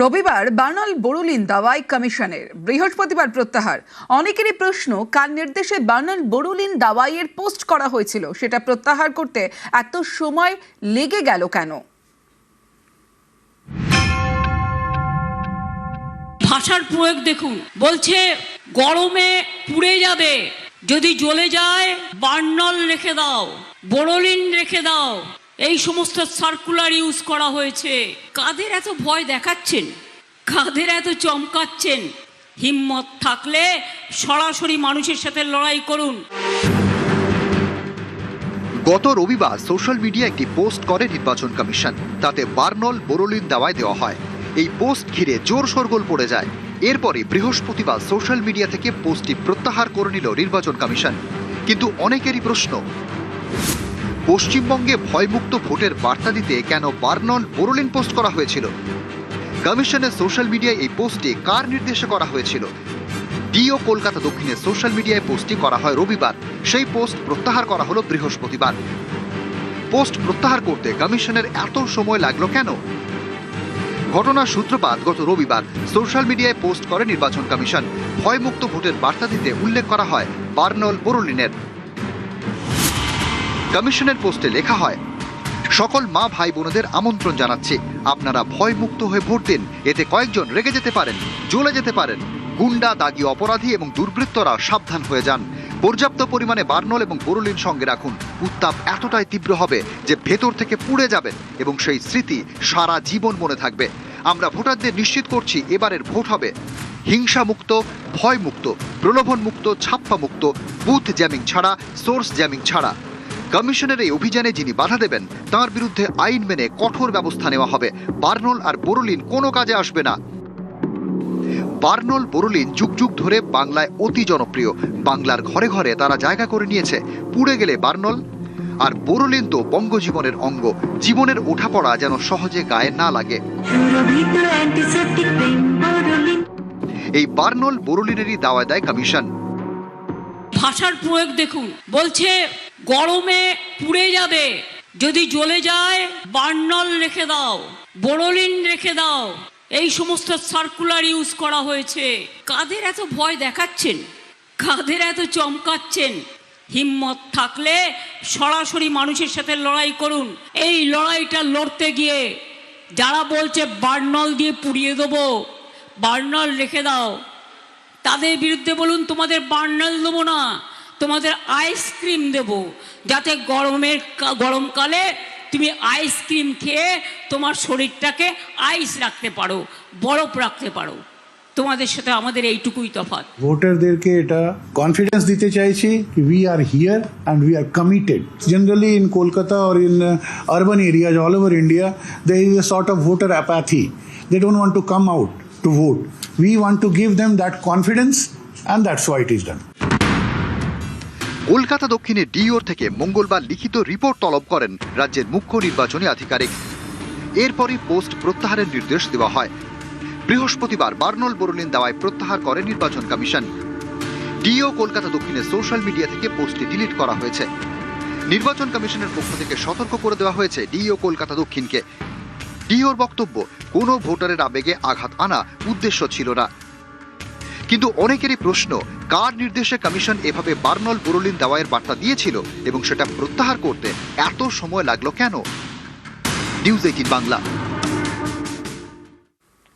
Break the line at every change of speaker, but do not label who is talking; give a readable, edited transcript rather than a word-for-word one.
রবিবার বার্নাল বোরোলিন দাওয়াই কমিশনের, বৃহস্পতিবার প্রত্যাহার। অনেকেরই প্রশ্ন, কার নির্দেশে বার্নাল বোরোলিন দাওয়াইয়ের পোস্ট করা হয়েছিল সেটা প্রত্যাহার করতে এত সময় লেগে গেল কেন?
ভাষার প্রয়োগ দেখুন, বলছে গরমে পুড়ে যাবে, যদি জ্বলে যায় বার্নাল রেখে দাও, বোরোলিন রেখে দাও। এই সমস্ত সার্কুলার ইউজ করা হয়েছে। কাদের এত ভয় দেখাচ্ছেন, কাদের এত চমকাচ্ছেন? হিম্মত থাকলে সরাসরি মানুষের সাথে লড়াই করুন।
গত রবিবার সোশ্যাল মিডিয়া একটি পোস্ট করে নির্বাচন কমিশন। তাতে বার্নাল বোরোলিন দাওয়াই দেওয়া হয়। এই পোস্ট ঘিরে জোর শোরগোল পড়ে যায়। এরপরে বৃহস্পতিবার সোশ্যাল মিডিয়া থেকে পোস্টটি প্রত্যাহার করে নিল নির্বাচন কমিশন। কিন্তু অনেকেরই প্রশ্ন, পশ্চিমবঙ্গে ভয়মুক্ত ভোটের বার্তা দিতে কেন বার্নাল বোরোলিন পোস্ট করা হয়েছিল? কমিশনের সোশ্যাল মিডিয়ায় এই পোস্টটি কার নির্দেশে করা হয়েছিল? ডিও কলকাতা দক্ষিণের সোশ্যাল মিডিয়ায় পোস্টটি করা হয় রবিবার। সেই পোস্ট প্রত্যাহার করা হলো বৃহস্পতিবার। পোস্ট প্রত্যাহার করতে কমিশনের এত সময় লাগলো কেন? ঘটনার সূত্রপাত গত রবিবার সোশ্যাল মিডিয়ায় পোস্ট করে নির্বাচন কমিশন। ভয়মুক্ত ভোটের বার্তা দিতে উল্লেখ করা হয় বার্নাল বোরোলিনের। কমিশনের পোস্টে লেখা হয়, সকল মা ভাই বোনদের আমন্ত্রণ জানাচ্ছি, আপনারা ভয়মুক্ত হয়ে ভোট দিন। এতে কয়েকজন রেগে যেতে পারেন, জ্বলে যেতে পারেন। গুন্ডা, দাগী অপরাধী এবং দুর্বৃত্তরা সাবধান হয়ে যান। পর্যাপ্ত পরিমাণে বার্নাল এবং বোরোলিন সঙ্গে রাখুন। উত্তাপ এতটাই তীব্র হবে যে ভেতর থেকে পুড়ে যাবেন এবং সেই স্মৃতি সারা জীবন মনে থাকবে। আমরা ভোটারদের নিশ্চিত করছি, এবারের ভোট হবে হিংসামুক্ত, ভয়মুক্ত, প্রলোভনমুক্ত, ছাপ্পামুক্ত, বুথ জ্যামিং ছাড়া, সোর্স জ্যামিং ছাড়া। কমিশনের এই অভিযানে যিনি বাধা দেবেন তার বিরুদ্ধে আইন মেনে কঠোর ব্যবস্থা নেওয়া হবে। বার্নাল আর বোরোলিন কোনো কাজে আসবে না। বার্নাল বোরোলিন যুগ যুগ ধরে বাংলায় অতি জনপ্রিয়। বাংলার ঘরে ঘরে তারা জায়গা করে নিয়েছে। পুড়ে গেলে বার্নাল আর বোরোলিন তো বঙ্গজীবনের অঙ্গ। জীবনের ওঠাপড়া যেন সহজে গায়ে না লাগে। এই বার্নাল বোরোলিনেরই দাওয়া দেয় কমিশন।
ভাষার প্রয়োগ দেখুন, বলছে গরমে পুড়ে যাবে, যদি জ্বলে যায় বার্নাল রেখে দাও, বোরোলিন রেখে দাও। এই সমস্ত সার্কুলার ইউজ করা হয়েছে। কাদের এত ভয় দেখাচ্ছেন, কাদের এত চমকাচ্ছেন? হিম্মত থাকলে সরাসরি মানুষের সাথে লড়াই করুন। এই লড়াইটা লড়তে গিয়ে যারা বলছে বার্নাল দিয়ে পুড়িয়ে দেবো, বার্নাল রেখে দাও, তাদের বিরুদ্ধে বলুন, তোমাদের বার্নাল দেবো না, তোমাদের আইসক্রিম দেব, যাতে গরমকালে তুমি আইসক্রিম খেয়ে তোমার শরীরটাকে আইস রাখতে পারো, বরফ রাখতে পারো। তোমাদের সাথে আমাদের এইটুকুই তফাৎ।
ভোটারদেরকে এটা কনফিডেন্স দিতে চাইছি কি we are here and we are committed. Generally in Kolkata or in urban areas all over India there is a sort of voter apathy. They don't want to come out to vote. We want to give them that confidence and that's why it is done.
Kolkata দক্ষিণে ডিওর থেকে মঙ্গলবার লিখিত report তলব করেন রাজ্যের মুখ্য নির্বাচনী আধিকারিক। এরপরই পোস্ট প্রত্যাহারের নির্দেশ দেওয়া হয়। বৃহস্পতিবার বার্নাল বোরোলিন দাওয়ায় প্রত্যাহার করে নির্বাচন কমিশন। ডিও কলকাতা দক্ষিণের সোশ্যাল মিডিয়া থেকে পোস্টটি ডিলিট করা হয়েছে। নির্বাচন কমিশনের পক্ষ থেকে সতর্ক করে দেওয়া হয়েছে ডিও কলকাতা দক্ষিণকে। ডিওর বক্তব্য, কোনো ভোটারের আবেগে আঘাত আনা উদ্দেশ্য ছিল না। কিন্তু অনেকেরই প্রশ্ন, কার নির্দেশে কমিশন এভাবে বার্নাল বোরোলিন দাওয়াইয়ের বার্তা দিয়েছিল এবং সেটা প্রত্যাহার করতে এত সময় লাগলো কেন? নিউজ 18 বাংলা।